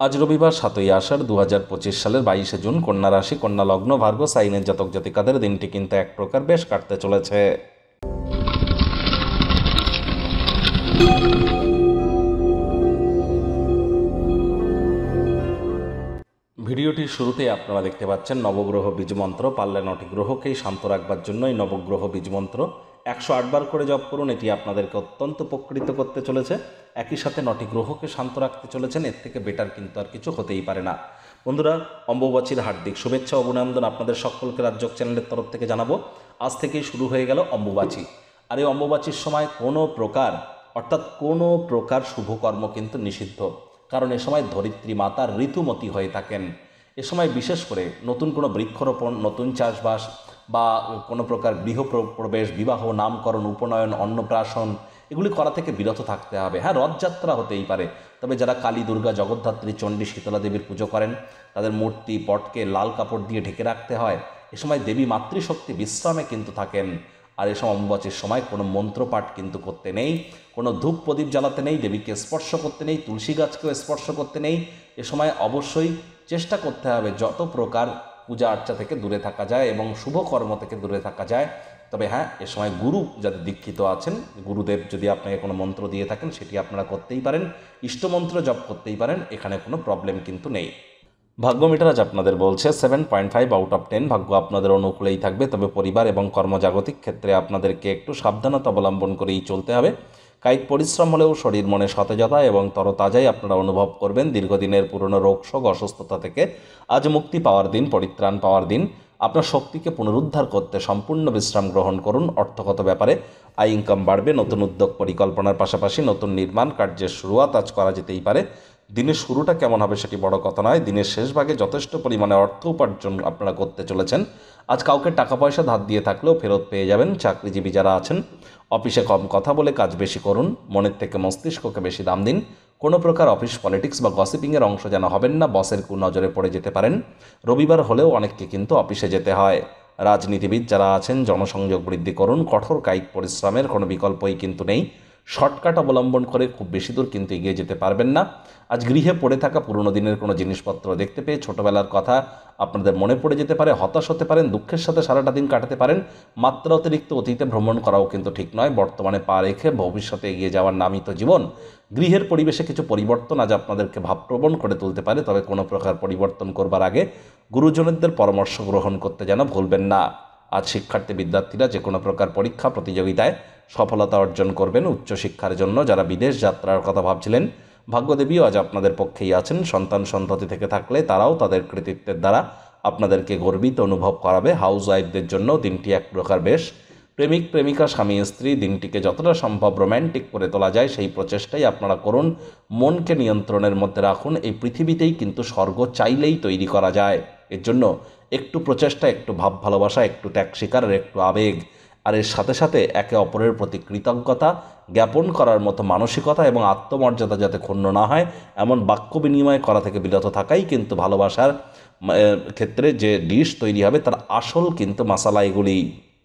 আজ রবিবার ৭ই আষাঢ় ২০২৫ সালের ২২শে জুন, কন্যা রাশি, কন্যা লগ্ন, ভার্গো সাইনের জাতক জাতিকাদের দিনটি কিন্তু এক প্রকার বেশ কাটতে চলেছে। ভিডিওটির শুরুতেই আপনারা দেখতে পাচ্ছেন নবগ্রহ বীজমন্ত্র। পারলে ৯টি গ্রহকেই শান্ত রাখবার জন্য এই নবগ্রহ বীজমন্ত্র ১০৮ বার করে জপ করুন। এটি আপনাদেরকে অত্যন্ত উপকৃত করতে চলেছে। একই সাথে ৯টি গ্রহকে শান্ত রাখতে চলেছেন। এর থেকে বেটার কিন্তু আর কিছু হতেই পারে না। বন্ধুরা, অম্বুবাচীর হার্দিক শুভেচ্ছা ও অভিনন্দন আপনাদের সকলকে রাজযোগ চ্যানেলের তরফ থেকে জানাবো। আজ থেকেই শুরু হয়ে গেল অম্বুবাচী। আর এই অম্বুবাচীর সময় কোনো প্রকার শুভকর্ম কিন্তু নিষিদ্ধ, কারণ এ সময় ধরিত্রী মাতার ঋতুমতী হয়ে থাকেন। এ সময় বিশেষ করে নতুন কোনো বৃক্ষরোপণ, নতুন চাষবাস বা কোনো প্রকার গৃহপ্রবেশ, বিবাহ, নামকরণ, উপনয়ন, অন্নপ্রাশন এগুলি করা থেকে বিরত থাকতে হবে। হ্যাঁ, রথযাত্রা হতেই পারে, তবে যারা কালী, দুর্গা, জগদ্ধাত্রী, চণ্ডী, শীতলা দেবীর পুজো করেন তাদের মূর্তি, পটকে লাল কাপড় দিয়ে ঢেকে রাখতে হয়। এ সময় দেবী মাতৃশক্তি বিশ্রামে কিন্তু থাকেন। আর এ সময় অম্বুবাচীর সময় কোনো মন্ত্রপাঠ কিন্তু করতে নেই, কোনো ধূপ প্রদীপ জ্বালাতে নেই, দেবীকে স্পর্শ করতে নেই, তুলসী গাছকেও স্পর্শ করতে নেই। এ সময় অবশ্যই চেষ্টা করতে হবে যত প্রকার পূজা আর্চা থেকে দূরে থাকা যায় এবং শুভকর্ম থেকে দূরে থাকা যায়। তবে হ্যাঁ, এ সময় গুরু যাদের দীক্ষিত আছেন, গুরুদেব যদি আপনাকে কোনো মন্ত্র দিয়ে থাকেন সেটি আপনারা করতেই পারেন, ইষ্টমন্ত্র জপ করতেই পারেন, এখানে কোনো প্রবলেম কিন্তু নেই। ভাগ্য মিটার আজ আপনাদের বলছে 7.5 আউট অফ 10। ভাগ্য আপনাদের অনুকূলেই থাকবে, তবে পরিবার এবং কর্মজাগতিক ক্ষেত্রে আপনাদেরকে একটু সাবধানতা অবলম্বন করেই চলতে হবে। কায়িক পরিশ্রম হলেও শরীর মনে সতেজতা এবং তরতাজাই আপনারা অনুভব করবেন। দীর্ঘদিনের পুরনো রোগশোক, অসুস্থতা থেকে আজ মুক্তি পাওয়ার দিন, পরিত্রাণ পাওয়ার দিন। আপনার শক্তিকে পুনরুদ্ধার করতে সম্পূর্ণ বিশ্রাম গ্রহণ করুন। অর্থগত ব্যাপারে আয় ইনকাম বাড়বে। নতুন উদ্যোগ পরিকল্পনার পাশাপাশি নতুন নির্মাণ কার্যের শুরুয়াত আজ করা যেতেই পারে। দিনের শুরুটা কেমন হবে সেটি বড় কথা নয়, দিনের শেষ ভাগে যথেষ্ট পরিমাণে অর্থ উপার্জন আপনারা করতে চলেছেন। আজ কাউকে টাকা পয়সা ধার দিয়ে থাকলেও ফেরত পেয়ে যাবেন। চাকরিজীবী যারা আছেন, অফিসে কম কথা বলে কাজ বেশি করুন। মনের থেকে মস্তিষ্ককে বেশি দাম দিন। কোনো প্রকার অফিস পলিটিক্স বা গসিপিংয়ের অংশ যেন হবেন না, বসের কুনজরে পড়ে যেতে পারেন। রবিবার হলেও অনেককে কিন্তু অফিসে যেতে হয়। রাজনীতিবিদ যারা আছেন, জনসংযোগ বৃদ্ধি করুন। কঠোর কায়িক পরিশ্রমের কোনো বিকল্পই কিন্তু নেই। শর্টকাট অবলম্বন করে খুব বেশি দূর কিন্তু এগিয়ে যেতে পারবেন না। আজ গৃহে পড়ে থাকা পুরনো দিনের কোনো জিনিসপত্র দেখতে পেয়ে ছোটোবেলার কথা আপনাদের মনে পড়ে যেতে পারে, হতাশ হতে পারেন, দুঃখের সাথে সারাটা দিন কাটাতে পারেন। মাত্রা অতিরিক্ত অতীতে ভ্রমণ করাও কিন্তু ঠিক নয়। বর্তমানে পা রেখে ভবিষ্যতে এগিয়ে যাওয়ার নামই তো জীবন। গৃহের পরিবেশে কিছু পরিবর্তন আজ আপনাদেরকে ভাবপ্রবণ করে তুলতে পারে, তবে কোনো প্রকার পরিবর্তন করবার আগে গুরুজনদের পরামর্শ গ্রহণ করতে যেন ভুলবেন না। আজ শিক্ষার্থী বিদ্যার্থীরা যে কোনো প্রকার পরীক্ষা প্রতিযোগিতায় সফলতা অর্জন করবেন। উচ্চশিক্ষার জন্য যারা বিদেশ যাত্রার কথা ভাবছিলেন, ভাগ্যদেবীও আজ আপনাদের পক্ষেই আছেন। সন্তান সন্ততি থেকে থাকলে তারাও তাদের কৃতিত্বের দ্বারা আপনাদেরকে গর্বিত অনুভব করাবে। হাউস ওয়াইফদের জন্য দিনটি এক প্রকার বেশ। প্রেমিক প্রেমিকা, স্বামী স্ত্রী দিনটিকে যতটা সম্ভব রোম্যান্টিক করে তোলা যায় সেই প্রচেষ্টাই আপনারা করুন। মনকে নিয়ন্ত্রণের মধ্যে রাখুন। এই পৃথিবীতেই কিন্তু স্বর্গ চাইলেই তৈরি করা যায়। এর জন্য একটু প্রচেষ্টা, একটু ভাব ভালোবাসা, একটু ত্যাগ স্বীকার, একটু আবেগ, আর এর সাথে সাথে একে অপরের প্রতি কৃতজ্ঞতা জ্ঞাপন করার মতো মানসিকতা এবং আত্মমর্যাদা যাতে ক্ষুণ্ণ না হয় এমন বাক্য বিনিময় করা থেকে বিরত থাকাই কিন্তু ভালোবাসার ক্ষেত্রে যে ডিশ তৈরি হবে তার আসল কিন্তু মশালা এগুলি।